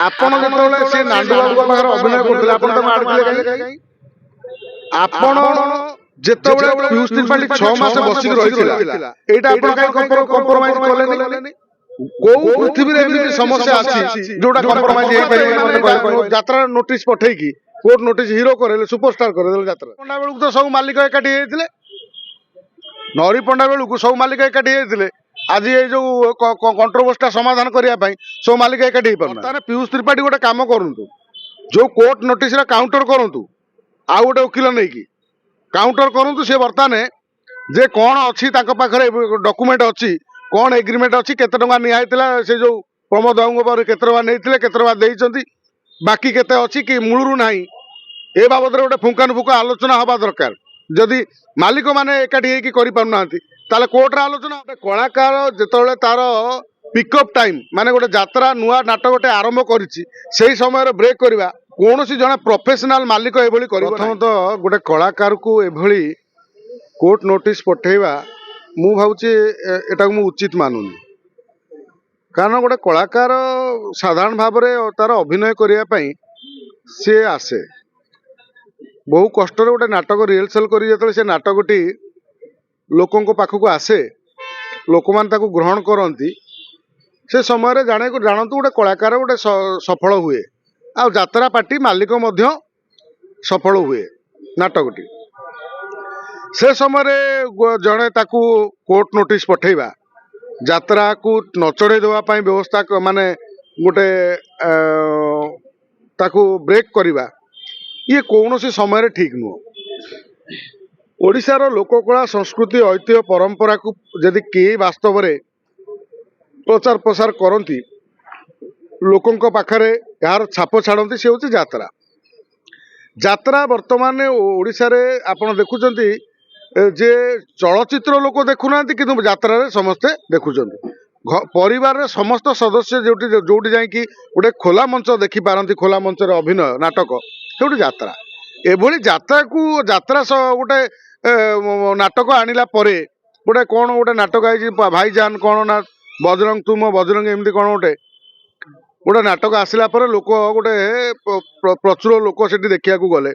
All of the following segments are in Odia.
ଆପଣ ଯେତେବେଳେ ସେ ନାଣ୍ଡୁ ବାବୁଙ୍କ ପାଖରେ ଅଭିନୟ କରୁଥିଲେ ଆପଣ ତାଙ୍କୁ ଆଣିଥିଲେ କାହିଁ? ଆପଣ ଯେତେବେଳେ ପିୟୁଷ ତ୍ରିପାଠୀ 6 ମାସ ବସିକି ରହିଥିଲା ଏଇଟା ଆପଣ କାହିଁ କମ୍ପ୍ରମାଇଜ କଲେନି? କୋଉ ପୃଥିବୀରେ ଏମିତି ସମସ୍ୟା ଅଛି ଯୋଉଟା କମ୍ପ୍ରମାଇଜ ହେଇପାରିବନି? ମତେ କହିଲେ ଯାତ୍ରାର ନୋଟିସ ପଠେଇକି କୋର୍ଟ ନୋଟିସ ହିରୋ କରେଇଲେ, ସୁପରଷ୍ଟାର କରେଇଲେ ଯାତ୍ରା। ପଣ୍ଡା ବେଳକୁ ତ ସବୁ ମାଲିକ ଏକାଠି ହେଇଥିଲେ, ନରୀ ପଣ୍ଡା ବେଳକୁ ସବୁ ମାଲିକ ଏକାଠି ହେଇଥିଲେ। ଆଜି ଏଇ ଯୋଉ କଣ୍ଟ୍ରୋଭର୍ସିଟା ସମାଧାନ କରିବା ପାଇଁ ସବୁ ମାଲିକ ଏକାଠି ହେଇପାରୁନାହାନ୍ତି। ତାହେଲେ ପିୟୁଷ ତ୍ରିପାଠୀ ଗୋଟେ କାମ କରନ୍ତୁ, ଯୋଉ କୋର୍ଟ ନୋଟିସର କାଉଣ୍ଟର କରନ୍ତୁ, ଆଉ ଗୋଟେ ଓକିଲ ନେଇକି କାଉଣ୍ଟର କରନ୍ତୁ। ସେ ବର୍ତ୍ତମାନ ଯେ କଣ ଅଛି ତାଙ୍କ ପାଖରେ ଡକୁମେଣ୍ଟ ଅଛି, କଣ ଏଗ୍ରିମେଣ୍ଟ ଅଛି, କେତେ ଟଙ୍କା ନିଆ ହେଇଥିଲା, ସେ ଯୋଉ ପ୍ରମୋଦ ବାବୁଙ୍କ ପାଖରେ କେତେ ଟଙ୍କା ନେଇଥିଲେ, କେତେ ଟଙ୍କା ଦେଇଛନ୍ତି, ବାକି କେତେ ଅଛି କି ମୂଳରୁ ନାହିଁ, ଏ ବାବଦରେ ଗୋଟେ ଫୁଙ୍କାନୁଫୁଙ୍କା ଆଲୋଚନା ହବା ଦରକାର। ଯଦି ମାଲିକ ମାନେ ଏକାଠି ହେଇକି କରିପାରୁନାହାନ୍ତି ତାହେଲେ କୋର୍ଟରେ ଆଲୋଚନା। ଗୋଟେ କଳାକାର ଯେତେବେଳେ ତାର ପିକଅପ୍ ଟାଇମ୍, ମାନେ ଗୋଟେ ଯାତ୍ରା ନୂଆ ନାଟକଟେ ଆରମ୍ଭ କରିଛି, ସେଇ ସମୟରେ ବ୍ରେକ୍ କରିବା କୌଣସି ଜଣେ ପ୍ରଫେସନାଲ ମାଲିକ ଏଭଳି କରିବ। ପ୍ରଥମତଃ ଗୋଟେ କଳାକାରକୁ ଏଭଳି କୋର୍ଟ ନୋଟିସ ପଠେଇବା ମୁଁ ଭାବୁଛି ଏଟାକୁ ମୁଁ ଉଚିତ ମାନୁନି। କାରଣ ଗୋଟେ କଳାକାର ସାଧାରଣ ଭାବରେ ତାର ଅଭିନୟ କରିବା ପାଇଁ ସିଏ ଆସେ, ବହୁ କଷ୍ଟରେ ଗୋଟେ ନାଟକ ରିହର୍ସାଲ କରି ଯେତେବେଳେ ସେ ନାଟକଟି ଲୋକଙ୍କ ପାଖକୁ ଆସେ, ଲୋକମାନେ ତାକୁ ଗ୍ରହଣ କରନ୍ତି, ସେ ସମୟରେ ଜାଣନ୍ତୁ ଗୋଟେ କଳାକାର ଗୋଟେ ସଫଳ ହୁଏ, ଆଉ ଯାତ୍ରା ପାର୍ଟି ମାଲିକ ମଧ୍ୟ ସଫଳ ହୁଏ ନାଟକଟି। ସେ ସମୟରେ ଜଣେ ତାକୁ କୋର୍ଟ ନୋଟିସ ପଠେଇବା, ଯାତ୍ରାକୁ ନଚଢ଼େଇ ଦେବା ପାଇଁ ବ୍ୟବସ୍ଥା, ମାନେ ଗୋଟେ ତାକୁ ବ୍ରେକ୍ କରିବା, ଇଏ କୌଣସି ସମୟରେ ଠିକ ନୁହଁ। ଓଡ଼ିଶାର ଲୋକକଳା, ସଂସ୍କୃତି, ଐତିହ୍ୟ, ପରମ୍ପରାକୁ ଯଦି କେହି ବାସ୍ତବରେ ପ୍ରଚାର ପ୍ରସାର କରନ୍ତି, ଲୋକଙ୍କ ପାଖରେ ଏହାର ଛାପ ଛାଡ଼ନ୍ତି, ସେ ହେଉଛି ଯାତ୍ରା। ଯାତ୍ରା ବର୍ତ୍ତମାନ ଓଡ଼ିଶାରେ ଆପଣ ଦେଖୁଛନ୍ତି ଯେ ଚଳଚ୍ଚିତ୍ର ଲୋକ ଦେଖୁନାହାନ୍ତି, କିନ୍ତୁ ଯାତ୍ରାରେ ସମସ୍ତେ ଦେଖୁଛନ୍ତି। ପରିବାରରେ ସମସ୍ତ ସଦସ୍ୟ ଯୋଉଠି ଯାଇକି ଗୋଟେ ଖୋଲା ମଞ୍ଚ ଦେଖିପାରନ୍ତି, ଖୋଲା ମଞ୍ଚରେ ଅଭିନୟ ନାଟକ, ସେଉଠି ଯାତ୍ରା। ଏଭଳି ଯାତ୍ରା ସହ ଗୋଟେ ନାଟକ ଆଣିଲା ପରେ ଗୋଟେ କଣ ଗୋଟେ ନାଟକ ହେଇଛି ଭାଇଜାନ, କଣ ନା ବଜରଙ୍ଗ ତୁମ ବଜରଙ୍ଗ, ଏମିତି କଣ ଗୋଟେ ନାଟକ ଆସିଲା ପରେ ଲୋକ ଗୋଟେ ପ୍ରଚୁର ଲୋକ ସେଠି ଦେଖିବାକୁ ଗଲେ।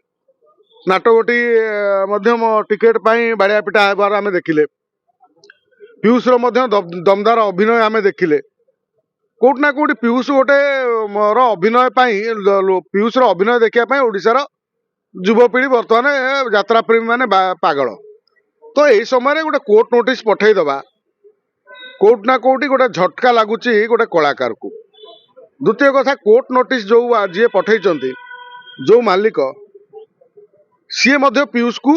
ନାଟକଟି ମଧ୍ୟ ଟିକେଟ ପାଇଁ ବାଡ଼ିଆ ପିଟା ହେବାର ଆମେ ଦେଖିଲେ। ପିୟୁଷର ମଧ୍ୟ ଦମଦାର ଅଭିନୟ ଆମେ ଦେଖିଲେ। କୋଉଠି ନା କୋଉଠି ପିୟୁଷ ଗୋଟେ ଅଭିନୟ ପାଇଁ, ପିୟୁଷର ଅଭିନୟ ଦେଖିବା ପାଇଁ ଓଡ଼ିଶାର ଯୁବପିଢ଼ି ବର୍ତ୍ତମାନ ଯାତ୍ରା ପ୍ରେମୀ ମାନେ ପାଗଳ। ତ ଏଇ ସମୟରେ ଗୋଟେ କୋର୍ଟ ନୋଟିସ ପଠେଇଦବା କୋଉଠି ନା କୋଉଠି ଗୋଟେ ଝଟକା ଲାଗୁଛି ଗୋଟେ କଳାକାରକୁ। ଦ୍ୱିତୀୟ କଥା, କୋର୍ଟ ନୋଟିସ ଯୋଉ ଯିଏ ପଠେଇଛନ୍ତି, ଯୋଉ ମାଲିକ, ସିଏ ମଧ୍ୟ ପିୟୁଷକୁ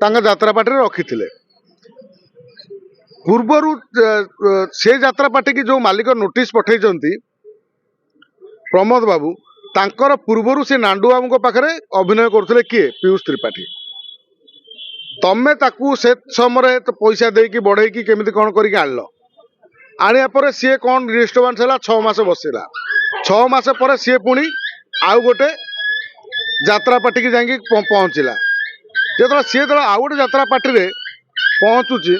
ତାଙ୍କ ଯାତ୍ରା ପାର୍ଟିରେ ରଖିଥିଲେ। ପୂର୍ବରୁ ସେ ଯାତ୍ରା ପାର୍ଟିକି ଯୋଉ ମାଲିକ ନୋଟିସ ପଠେଇଛନ୍ତି ପ୍ରମୋଦ ବାବୁ, ତାଙ୍କର ପୂର୍ବରୁ ସେ ନାଣ୍ଡୁ ବାବୁଙ୍କ ପାଖରେ ଅଭିନୟ କରୁଥିଲେ କିଏ? ପିୟୁଷ ତ୍ରିପାଠୀ। ତମେ ତାକୁ ସେ ସମୟରେ ପଇସା ଦେଇକି ବଢେଇକି କେମିତି କଣ କରିକି ଆଣିଲ, ଆଣିବା ପରେ ସିଏ କଣ ଡିଷ୍ଟର୍ବାନ୍ସ ହେଲା, 6 ମାସ ବସିଲା। 6 ମାସ ପରେ ସିଏ ପୁଣି ଆଉ ଗୋଟେ ଯାତ୍ରା ପାର୍ଟିକି ଯାଇକି ପହଞ୍ଚିଲା। ଯେତେବେଳେ ଆଉ ଗୋଟେ ଯାତ୍ରା ପାର୍ଟିରେ ପହଞ୍ଚୁଛି,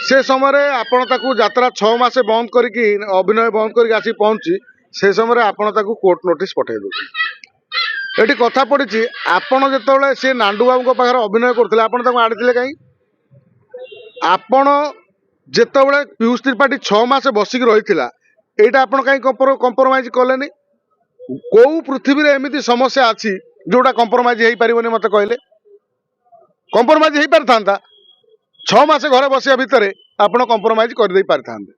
ସେ ସମୟରେ ଆପଣ ତାକୁ ଯାତ୍ରା 6 ମାସ ବନ୍ଦ କରିକି, ଅଭିନୟ ବନ୍ଦ କରିକି ଆସିକି ପହଞ୍ଚି, ସେ ସମୟରେ ଆପଣ ତାକୁ କୋର୍ଟ ନୋଟିସ ପଠେଇ ଦେଉଛନ୍ତି। ଏଠି କଥା ପଡିଛି, ଆପଣ ଯେତେବେଳେ ସେ ନାଣ୍ଡୁ ବାବୁଙ୍କ ପାଖରେ ଅଭିନୟ କରୁଥିଲେ ଆପଣ ତାକୁ ଆଣିଥିଲେ କାହିଁ? ଆପଣ ଯେତେବେଳେ ପିୟୁଷ ତ୍ରିପାଠୀ 6 ମାସ ବସିକି ରହିଥିଲା, ଏଇଟା ଆପଣ କାହିଁ କମ୍ପ୍ରମାଇଜ କଲେନି? କୋଉ ପୃଥିବୀରେ ଏମିତି ସମସ୍ୟା ଅଛି ଯୋଉଟା କମ୍ପ୍ରମାଇଜ ହେଇପାରିବନି? ମତେ କହିଲେ କମ୍ପ୍ରମାଇଜ ହେଇପାରିଥାନ୍ତା। 6 ମାସ ଘରେ ବସିବା ଭିତରେ ଆପଣ କମ୍ପ୍ରମାଇଜ କରିଦେଇ ପାରିଥାନ୍ତେ।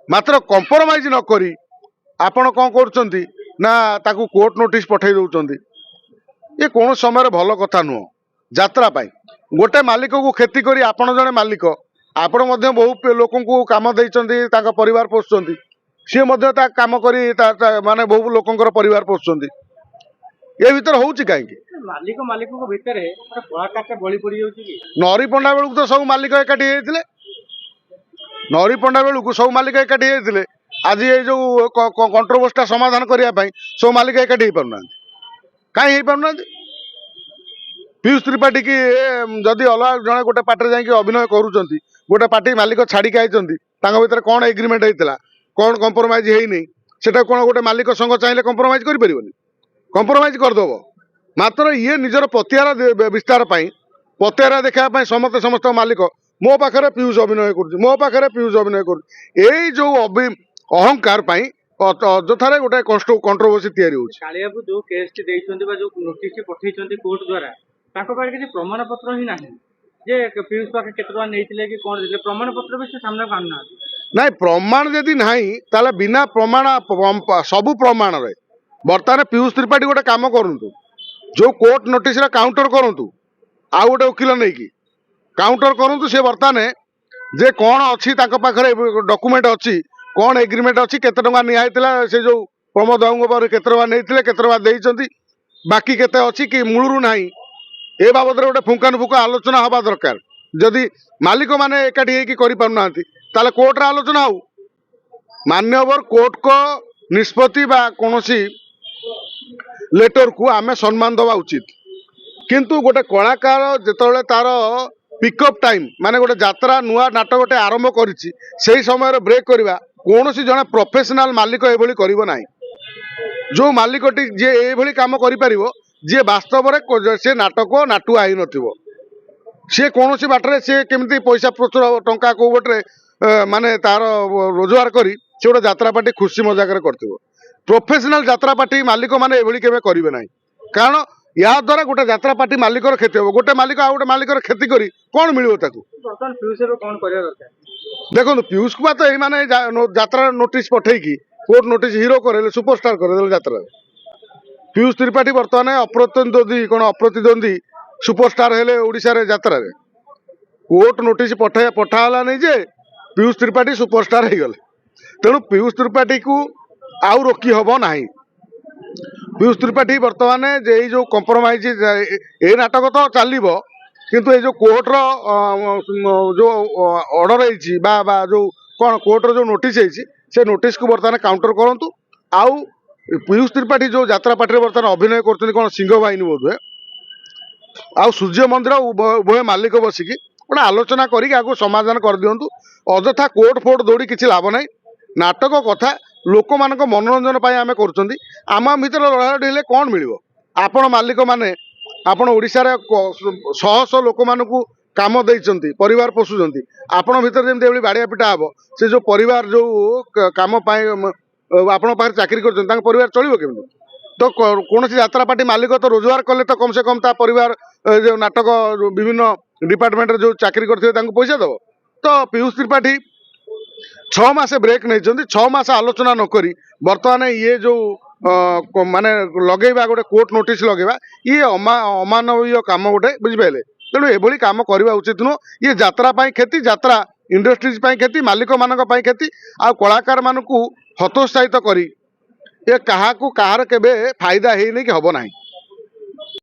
ମାତ୍ର କମ୍ପ୍ରମାଇଜ ନ କରି ଆପଣ କଣ କରୁଛନ୍ତି ନା ତାକୁ କୋର୍ଟ ନୋଟିସ ପଠେଇ ଦଉଛନ୍ତି। ଏ କୌଣସି ସମୟରେ ଭଲ କଥା ନୁହଁ। ଯାତ୍ରା ପାଇଁ ଗୋଟେ ମାଲିକକୁ କ୍ଷତି କରି, ଆପଣ ଜଣେ ମାଲିକ, ଆପଣ ମଧ୍ୟ ବହୁ ଲୋକଙ୍କୁ କାମ ଦେଇଛନ୍ତି, ତାଙ୍କ ପରିବାର ପୋଷୁଛନ୍ତି, ସିଏ ମଧ୍ୟ ତା କାମ କରି ମାନେ ବହୁ ଲୋକଙ୍କର ପରିବାର ପୋଷୁଛନ୍ତି। ଏ ଭିତରେ ହଉଛି କାହିଁକି? ମାଲିକଙ୍କ ଭିତରେ କଳାକାରଟା ବଳି ପଡି ଯାଉଛି କି? ନରୀ ପଣ୍ଡା ବେଳକୁ ତ ସବୁ ମାଲିକ ଏକାଠି ହେଇଥିଲେ। ନରୀ ପଣ୍ଡା ବେଳକୁ ସବୁ ମାଲିକ ଏକାଠି ହେଇଥିଲେ। ଆଜି ଏଇ ଯୋଉ କଣ୍ଟ୍ରୋଭର୍ସିଟା ସମାଧାନ କରିବା ପାଇଁ ସବୁ ମାଲିକ ଏକାଠି ହେଇପାରୁନାହାନ୍ତି। କାହିଁ ହେଇପାରୁନାହାନ୍ତି? ପିୟୁଷ ତ୍ରିପାଠୀ କି ଯଦି ଅଲଗା ଜଣେ ଗୋଟେ ପାର୍ଟିରେ ଯାଇକି ଅଭିନୟ କରୁଛନ୍ତି, ଗୋଟେ ପାର୍ଟି ମାଲିକ ଛାଡ଼ିକି ଆଇଛନ୍ତି, ତାଙ୍କ ଭିତରେ କଣ ଏଗ୍ରିମେଣ୍ଟ ହେଇଥିଲା, କଣ କମ୍ପ୍ରମାଇଜ ହେଇନି, সেটা কোন গোटे मालिक संघ चाहिए कंप्रोमाइज कर कंप्रोमाइज करदेव मात्र ये निजर पतिआर विस्तार पतिआर देखा समस्त समस्त मालिक मो पाखे पीयूष अभिनय कर मो पाखे पीयूष अभिनय कर जो अहंकार अଯଥାରେ गोटे कंट्रोवर्सी तैयारी होଉଛି। कालियाबू जो केस टी देइछन्ती बा जो नोटिस टी पठेइछन्ती कोर्ट द्वारा ताको पाखे किछि प्रमाण पत्र ही नाही जे पीयूष पाखे केते टका नेइथिले कि कोन दिले प्रमाण पत्र भी से सामने काढना नाई प्रमाण यदि नाही ताले बिना प्रमाण सबु प्रमाण रे बर्तमान पीयूष त्रिपाठी गोटे काम करंतु जो कोर्ट नोटिस रा काउंटर करंतु आ गोटे वकील नहीं कि काउंटर करंतु से बर्तमान जे कौन अच्छी पाखे डॉक्यूमेंट अच्छी कौन एग्रीमेंट अच्छी केते टका नियाइतिला से जो प्रमोद बाबू पर केते टका नेइतिले केते टका देइचंती बाकी केते अच्छी कि मूलरू नाही ए बाबद गोटे फुंकानुफुका आलोचना हवा दरकार जदि मालिक माने एकाठी हेकि करि पारुनांती ताले कोर्ट रा आलोचना हो मान्यवर कोर्ट को निष्पत्ति बा कोनोसी लेटर को आमे सम्मान दवा उचित किंतु गोटे कलाकार जेतले तार पिकअप टाइम माने गोटे यात्रा नुआ नाटक गोटे आरंभ करिछि सेही समय ब्रेक करवा कोनोसी जने प्रोफेशनल मालिक एभली करिवो नाही जो मालिकटी जे एभली काम करि परिवो जे वास्तव रे से नाटक नाटुआ आइ नथिवो सी कौन बाटर सी केमती पैसा प्रचुर टंका कौ बटे माने तार रोजगार करी से गोटे यात्रा पार्टी खुशी मजाक कर प्रोफेशनल यात्रा पार्टी मालिक मैंने एभली केबे करिवे नाही कारण या द्वारा गोटे यात्रा पार्टी मालिक क्षति हम गोटे मालिक आ गोटे मालिक क्षति करी कौन मिल देखो पीयूष कुमार तो यही यात्रा नोटिस पठेकी कोर्ट नोटिस हिरो करे सुपरस्टार करे यात्रा पीयूष त्रिपाठी बर्तमान अप्रतिद्वंदी कौन अप्रतिद्वंदी सुपरस्टार हेले ओडिशा रे यात्रा रे कोर्ट नोटिस पठाला नहीं जे पीयूष त्रिपाठी सुपरस्टार हो गले तेणु पीयूष त्रिपाठी को आउ रोकी हब नाही पीयूष त्रिपाठी बर्तमान जे जो कंप्रोमाइज ए नाटक तो चलो किंतु ये जो कोर्ट रो जो ऑर्डर है बा जो कौन कोर्ट रो जो नोटिस है से नोटिस को बर्तमान काउंटर करंतु आउ पीयूष त्रिपाठी जो यात्रा पार्टी बर्तमान अभिनय कर कौन सिंह बाहिनी बोध हुए आ सूर्य मंदिर उभय मालिक बसिकी गोटे आलोचना करके समाधान कर दिंतु अଯଥା कोर्ट फोर्ट दौड़ी किसी लाभ ना नाटक कथा लोक मान मनोरंजन आम कर आम भर लड़ाई हेले कौन मिल आपण मालिक मैंने आपण ओडिशा शह शह लोक मान काम देइचंती परिवार पोषुचंती आपण भीतर जमी बाड़िया पिटा हम से जो परिवार जो काम आपण पाखे चाकरी कर परिवार चलो केमी तो कौन यात्रा पार्टी मालिक तो रोजगार कले तो कम से कम ता परिवार जो नाटक विभिन्न डिपार्टमेंट जो चाकरी करते पैसा दब तो पीयूष त्रिपाठी 6 मास ब्रेक नहीं 6 मास आलोचना नक बर्तमान ये जो माने लगेगा गोटे कोर्ट नोटिस लगेगा ये अमानवीय काम गोटे बुझिपारे तेणु एभली काम करवा उचित नुह ये यात्रा क्षति यात्रा इंडस्ट्रीज क्षति मालिक मान क्षति आ कलाकार मान हतोत्साहित करी ये कहा कहार केबे फायदा है नहीं कि हब नहीं।